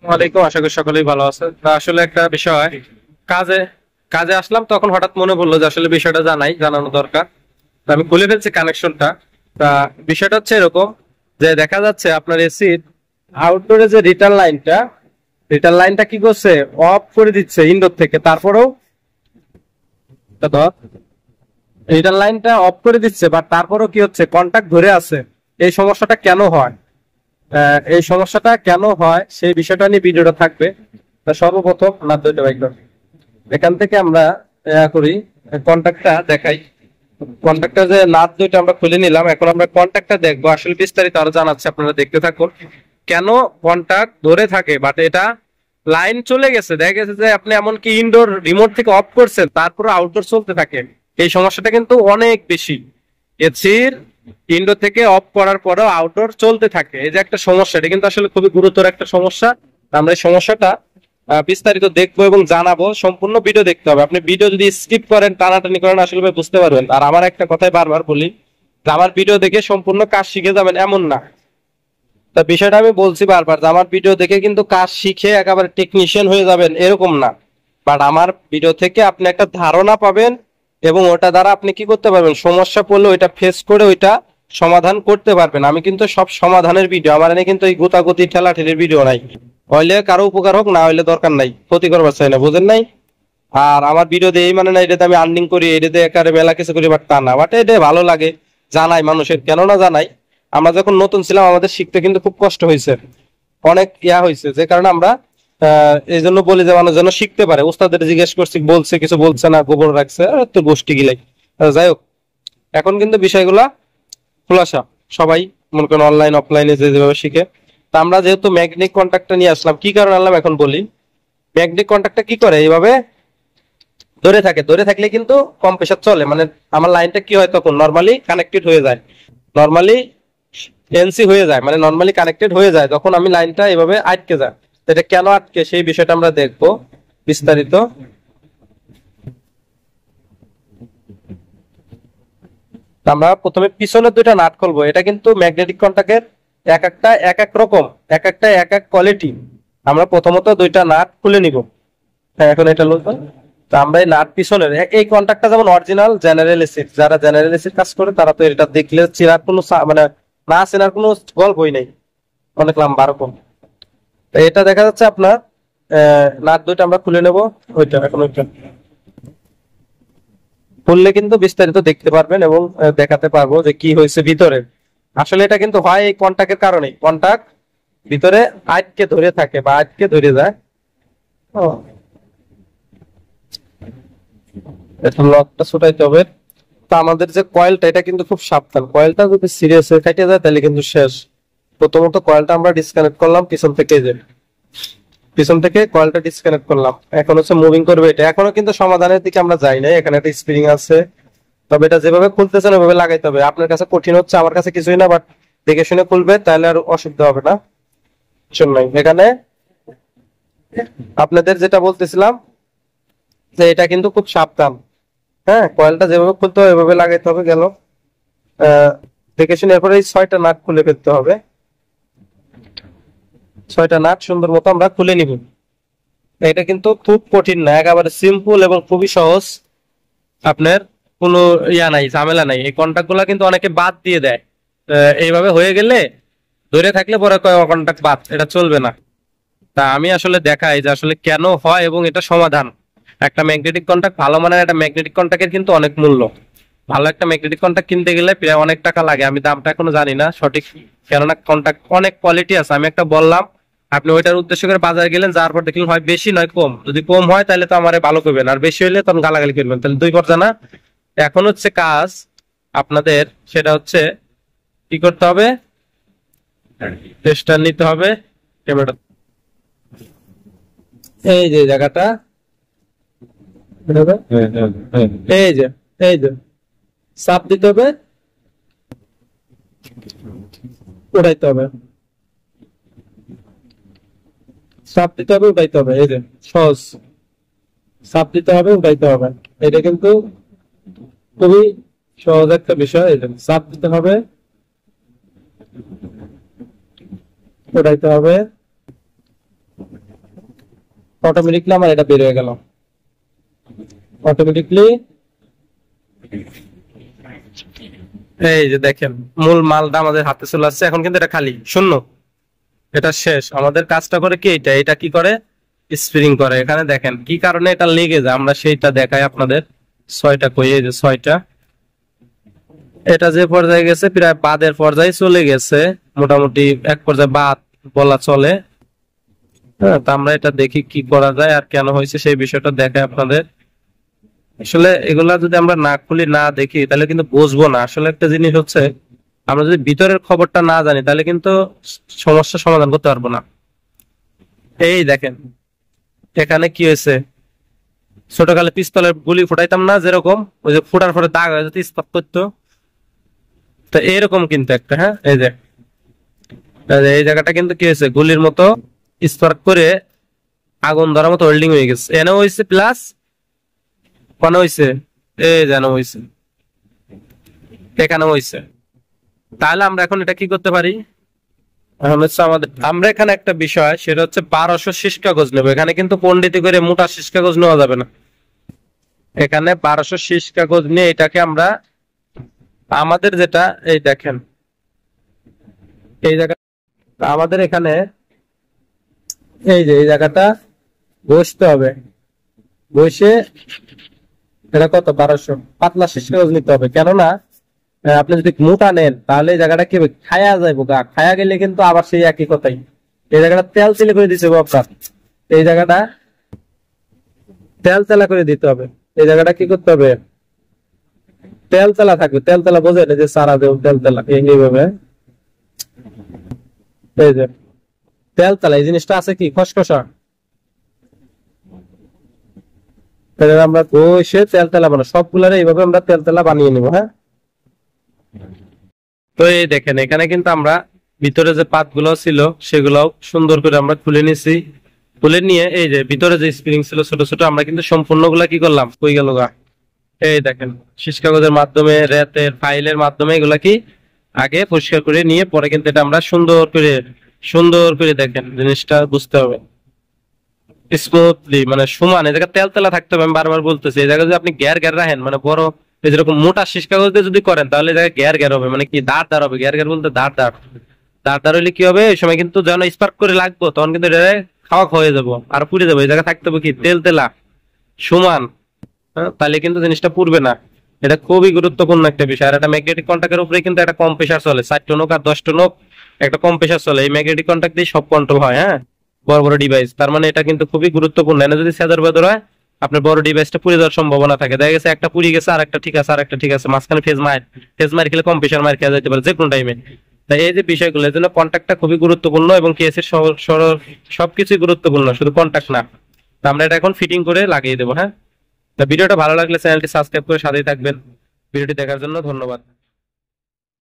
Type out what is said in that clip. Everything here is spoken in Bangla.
ওয়ালাইকুম, আশা করি সকলেই ভালো আছে। তা আসলে একটা বিষয়, কাজে কাজে আসলাম, তখন হঠাৎ মনে পড়লো যে আসলে বিষয়টা জানানো দরকার। তা আমি খুলে ফেলছি কানেকশনটা। তা বিষয়টা হচ্ছে এরকম, যে দেখা যাচ্ছে আপনার এসির আউটডোরে যে রিটার্ন লাইনটা কি করছে, অফ করে দিচ্ছে ইনডোর থেকে। তারপরেও রিটার্ন লাইনটা অফ করে দিচ্ছে, বাট তারপরেও কি হচ্ছে, কন্টাক্ট ধরে আছে। এই সমস্যাটা কেন হয়? এই সমস্যাটা কেন হয় সেই বিষয়টা নিয়ে ভিডিওটা থাকবে। তা সর্বপ্রথম নাট দুইটা বাইক এখান থেকে আমরা করি, কন্ট্যাক্টটা দেখাই। কন্ট্যাক্টটা যে নাট দুইটা আমরা খুলে নিলাম, এখন আমরা কন্ট্যাক্টটা দেখবো, আসলে বিস্তারিত আরো জানাচ্ছে, আপনারা দেখতে থাকুন। কেন কন্ট্যাক্ট ধরে থাকে বাট এটা লাইন চলে গেছে, দেখা গেছে যে আপনি এমনকি ইনডোর রিমোট থেকে অফ করছেন, তারপরে আউটডোর চলতে থাকে। এই সমস্যাটা কিন্তু অনেক বেশি। এসির ইনডোর থেকে অফ করার পরেও আউটডোর চলতে থাকে, এই যে একটা সমস্যা, এটা কিন্তু আসলে খুবই গুরুতর একটা সমস্যা। আমরা এই সমস্যাটা বিস্তারিত দেখবো এবং জানাবো। সম্পূর্ণ ভিডিও দেখতে হবে। আপনি ভিডিও যদি স্কিপ করেন, টানাটানি করেন, আসলে ভাই বুঝতে পারবেন। আর আমার একটা কথাই বারবার বলি, যে আমার ভিডিও দেখে সম্পূর্ণ কাজ শিখে যাবেন এমন না। তা বিষয়টা আমি বলছি বারবার, যে আমার ভিডিও দেখে কিন্তু কাজ শিখে একেবারে টেকনিশিয়ান হয়ে যাবেন এরকম না। বাট আমার ভিডিও থেকে আপনি একটা ধারণা পাবেন, এবং ওটা দ্বারা আপনি কি করতে পারবেন, সমস্যা পড়লে ওইটা ফেস করে ওইটা সমাধান করতে পারবেন। আমি কিন্তু সব সমাধানের ভিডিও, আমার এনে কিন্তু এই গোতাগুতি ঠেলাঠেলির ভিডিও নাই। হইলে কারো উপকার হোক, না হইলে দরকার নাই, ক্ষতি করবার চাই না, বুঝেন নাই? আর আমার ভিডিও দিয়ে এই মানে না এটাতে আমি আর্নিং করি, এটাতে একারে মেলা কিছু করি, বাট তা না। বাট এটা ভালো লাগে, জানাই মানুষের, কেন না জানাই। আমরা যখন নতুন ছিলাম আমাদের শিখতে কিন্তু খুব কষ্ট হয়েছে, অনেক হয়েছে, যে কারণে আমরা এই জন্য বলি যে মানুষ যেন শিখতে পারে। ওস্তাদের জিজ্ঞেস করছি, বলছে কিছু বলছে না, গোবর রাখছে, তো গোষ্ঠী গিলাই। যাই হোক, এখন কিন্তু বিষয়গুলা খোলাসা, সবাই মনে করেন অনলাইন অফলাইনে যে যেভাবে শিখে। তা আমরা যেহেতু ম্যাগনেটিক কন্ট্যাক্টটা নিয়ে আসলাম, কি কারণে আনলাম এখন বলি। ম্যাগনেটিক কন্ট্যাক্টটা কি করে, এইভাবে ধরে থাকে, ধরে থাকলে কিন্তু কম্প্রেসার চলে, মানে আমার লাইনটা কি হয়, তখন নর্মালি কানেক্টেড হয়ে যায়, নর্মালি এনসি হয়ে যায়, মানে নর্মালি কানেক্টেড হয়ে যায় যখন আমি লাইনটা এভাবে আটকে যায়। তো এটা কেন আটকে সেই বিষয়টা আমরা দেখবো বিস্তারিত। তো আমরা প্রথমে পিছনের দুইটা নাট খুলবো। এটা কিন্তু ম্যাগনেটিক কন্ট্যাক্টের এক একটা এক এক রকম, এক একটা এক এক কোয়ালিটি। আমরা প্রথমত দুইটা নাট খুলে নিব। হ্যাঁ, এখন এটা লুজ। তো আমরা এই নাট পিছনের এই কন্ট্যাক্টটা যেমন অরিজিনাল জেনারেল এসির, যারা জেনারেল এসির কাজ করে তারা তো এটা দেখলে চেনার কোনো মানে না চেনার কোনো গল্পই নেই, অনেক লম্বা রকম। তো এটা দেখা যাচ্ছে আপনার নাট দুইটা আমরা খুলে নেব। ওইটা এখন ওইটা খুললে কিন্তু বিস্তারিত দেখতে পারবেন এবং দেখাতে পারবো যে কি হয়েছে ভিতরে। আসলে এটা কিন্তু হয় এই কন্টাক্টের কারণে, কন্টাক্ট ভিতরে আটকে ধরে থাকে বা আটকে ধরে যায়। ও, এটা লকটা ছুটাইতে হবে। তো আমাদের যে কয়েলটা, এটা কিন্তু খুব সাবধান, কয়েলটা যদি সিরিয়াস কেটে যায় তাহলে কিন্তু শেষ। প্রথমত কয়েলটা আমরা ডিসকানেক্ট করলাম পিছন থেকে, যে পিছন থেকে কয়েলটা ডিসকানেক্ট করলাম, এখন হচ্ছে মুভিং করবে। এটা এখনো কিন্তু সমাধানের দিকে আমরা যাই নাই, এখানে একটা স্প্রিং আছে। তবে এটা যেভাবে খুলতেছেন ওইভাবে লাগাইতে হবে। আপনার কাছে কঠিন হচ্ছে, আমার কাছে কিছুই না, বাট দেখে শুনে খুলবে, তাহলে আর অসুবিধা হবে না। নাই এখানে আপনাদের যেটা বলতেছিলাম, যে এটা কিন্তু খুব সাবধান। হ্যাঁ, কয়েলটা যেভাবে খুলতে হবে ওইভাবে লাগাইতে হবে। গেল দেখে শুনে, এরপরে এই 6টা নাট খুলে ফেলতে হবে। 6টা নাট সুন্দর মতো আমরা খুলে নিব। এটা কিন্তু খুব কঠিন না, একেবারে সিম্পল এবং খুবই সহজ। আপনার কোনো নাই, ঝামেলা নাই। এই কন্টাক্ট গুলা কিন্তু অনেকে বাদ দিয়ে দেয়, এইভাবে হয়ে গেলে ধরে থাকলে পরে কয় কন্টাক্ট বাদ, এটা চলবে না। তা আমি আসলে দেখাই যে আসলে কেন হয় এবং এটা সমাধান। একটা ম্যাগনেটিক কন্টাক্ট, ভালো মানের একটা ম্যাগনেটিক কন্টাক্টের কিন্তু অনেক মূল্য। ভালো একটা ম্যাগনেটিক কন্টাক্ট কিনতে গেলে প্রায় অনেক টাকা লাগে, আমি দামটা এখনো জানি না সঠিক, কেননা কন্টাক্ট অনেক কোয়ালিটি আছে। আমি একটা বললাম, আপনি ওইটার উদ্দেশ্য করে বাজারে গেলেন, যার পর দেখলেন হয় বেশি নয় কম। যদি কম হয় তাহলে তো আমার ভালো করবেন, আর বেশি হইলে তখন গালাগালি করবেন, তাহলে দুই পর্যা না। এখন হচ্ছে কাজ আপনাদের, সেটা হচ্ছে কি করতে হবে, টেস্টার নিতে হবে। ক্যামেরা এই যে জায়গাটা, এই যে এই যে চাপ দিতে হবে, উঠাইতে হবে, চাপ দিতে হবে, উঠাইতে হবে। এই যে সহজ, চাপ দিতে হবে, উঠাইতে হবে। এটা কিন্তু খুবই সহজ একটা বিষয়। এই যে চাপ দিতে হবে, উঠাইতে হবে, অটোমেটিকলি আমার এটা বের হয়ে গেল অটোমেটিকলি। এই যে দেখেন মূল মালটা আমাদের হাতে চলে আসছে, এখন কিন্তু এটা খালি শূন্য, এটা শেষ। আমাদের কাজটা করে কি, এটা কি করে, স্প্রিং করে। এখানে দেখেন কি কারণে এটা লেগে যায়, আমরা সেইটা দেখাই আপনাদের। 6টা কই, এই যে 6টা, এটা যে পর্যায়ে গেছে প্রায় বাদের পর্যায়ে চলে গেছে, মোটামুটি এক পর্যায়ে বাদ বলা চলে। হ্যাঁ, তো আমরা এটা দেখি কি করা যায় আর কেন হয়েছে সেই বিষয়টা দেখাই আপনাদের। আসলে এগুলা যদি আমরা না খুলি না দেখি তাহলে কিন্তু বুঝবো না। আসলে একটা জিনিস হচ্ছে, আমরা যদি ভিতরের খবরটা না জানি তাহলে কিন্তু সমস্যার সমাধান করতে পারবো না। এই দেখেন এখানে কি হয়েছে, ছোটকালে পিস্তলের গুলি ফুটাইতাম না যেরকম, ওই যে ফুটার পরে দাগ হয়ে যেত, ইস্পাত করতো, তো এরকম কিন্তু একটা, হ্যাঁ এই যে এই জায়গাটা কিন্তু কি হয়েছে, গুলির মতো স্পার্ক করে আগুন ধরার মতো হোল্ডিং হয়ে গেছে। এনে হয়েছে প্লাস কোন হয়েছে, এই যেন হয়েছে, এখানে হয়েছে। তাহলে আমরা এখন এটা কি করতে পারি, এখন হচ্ছে আমরা এখানে একটা বিষয়, সেটা হচ্ছে 1200 শীষ কাগজ নেবো। এখানে কিন্তু পণ্ডিতি করে মোটা শীষ কাগজ নেওয়া যাবে না। এখানে 1200 শীষ কাগজ নিয়ে এটাকে আমরা আমাদের যেটা, এই দেখেন এই জায়গা আমাদের এখানে, এই যে এই জায়গাটা বসতে হবে, বসে এটা কত 1200 পাতলা শীষ কাগজ নিতে হবে। কেননা আপনি যদি মোটা নেন তাহলে এই জায়গাটা কি হবে, খায়া যাইব গা, খায়া গেলে কিন্তু আবার সেই একই কথাই। এই জায়গাটা তেল তেলে করে দিতে হবে আপনার, এই জায়গাটা তেল তেলা করে দিতে হবে। এই জায়গাটা কি করতে হবে, তেল তেলা থাকবে, তেল তেলা বোঝেন, এই যে সারা দেব তেল তেলা এইভাবে, এই যে তেল তেলা এই জিনিসটা আছে কি খসখসা, আমরা বসে তেল তেলা বানাবো সবগুলারে, এইভাবে আমরা তেল তেলা বানিয়ে নিবো। হ্যাঁ, তো এই দেখেন এখানে কিন্তু আমরা ভিতরে যে পাতগুলো ছিল সেগুলোও সুন্দর করে আমরা খুলে নিছি। খুলে নিয়ে এই যে ভিতরে যে স্প্রিং ছিল ছোট ছোট, আমরা কিন্তু সম্পূর্ণ গুলা কি করলাম, কই গেল গা। এই দেখেন শীষ কাগজের মাধ্যমে, রেতের ফাইলের মাধ্যমে এগুলা কি আগে পরিষ্কার করে নিয়ে পরে কিন্তু এটা আমরা সুন্দর করে দেখেন জিনিসটা বুঝতে হবে স্মুথলি, মানে সমান। এই জায়গায় তেল তেলা থাকতে হবে, আমি বারবার বলতেছি। এই জায়গায় যদি আপনি গ্যার গ্যার রাখেন, মানে বড় যেরকম মোটা শীষ কাগজ দিয়ে যদি করেন তাহলে জায়গায় গ্যার গ্যার হবে, মানে কি দাঁড় দাঁড় হবে। গ্যার গ্যার বলতে দাঁড় দাঁড়, দাঁড় দাঁড় হলে কি হবে, ওই সময় কিন্তু যখন স্পার্ক করে লাগবো তখন কিন্তু এটা খাওয়া হয়ে যাবো আর পুড়ে যাবো। এই জায়গায় থাকতে হবে কি তেল তেলা সমান, হ্যাঁ, তাহলে কিন্তু জিনিসটা পুড়বে না। এটা খুবই গুরুত্বপূর্ণ একটা বিষয়। আর একটা ম্যাগনেটিক কন্ট্যাক্টের উপরে কিন্তু একটা কম প্রেসার চলে, 4 টনক আর 10 টনক একটা কম প্রেসার চলে। এই ম্যাগনেটিক কন্ট্যাক্ট দিয়ে সব কন্ট্রোল হয়, হ্যাঁ, বড় বড় ডিভাইস। তার মানে এটা কিন্তু খুবই গুরুত্বপূর্ণ। এনে যদি সেদার বেদর হয় আপনার বড় ডিভাইসটা পুড়ে যাওয়ার সম্ভাবনা থাকে। দেখা গেছে একটা পুড়ে গেছে আর একটা ঠিক আছে, আর একটা ঠিক আছে, মাঝখানে ফেজ মার খেলে কম প্রেসার মার খেয়ে যেতে পারে যে কোনো টাইমে। তাই এই যে বিষয়গুলো, এর জন্য কন্ট্যাক্টটা খুবই গুরুত্বপূর্ণ এবং কেসের সবকিছুই গুরুত্বপূর্ণ, শুধু কন্ট্যাক্ট না। তো আমরা এটা এখন ফিটিং করে লাগিয়ে দেবো। হ্যাঁ, ভিডিওটা ভালো লাগলে চ্যানেলটি সাবস্ক্রাইব করে সাথেই থাকবেন। ভিডিওটি দেখার জন্য ধন্যবাদ।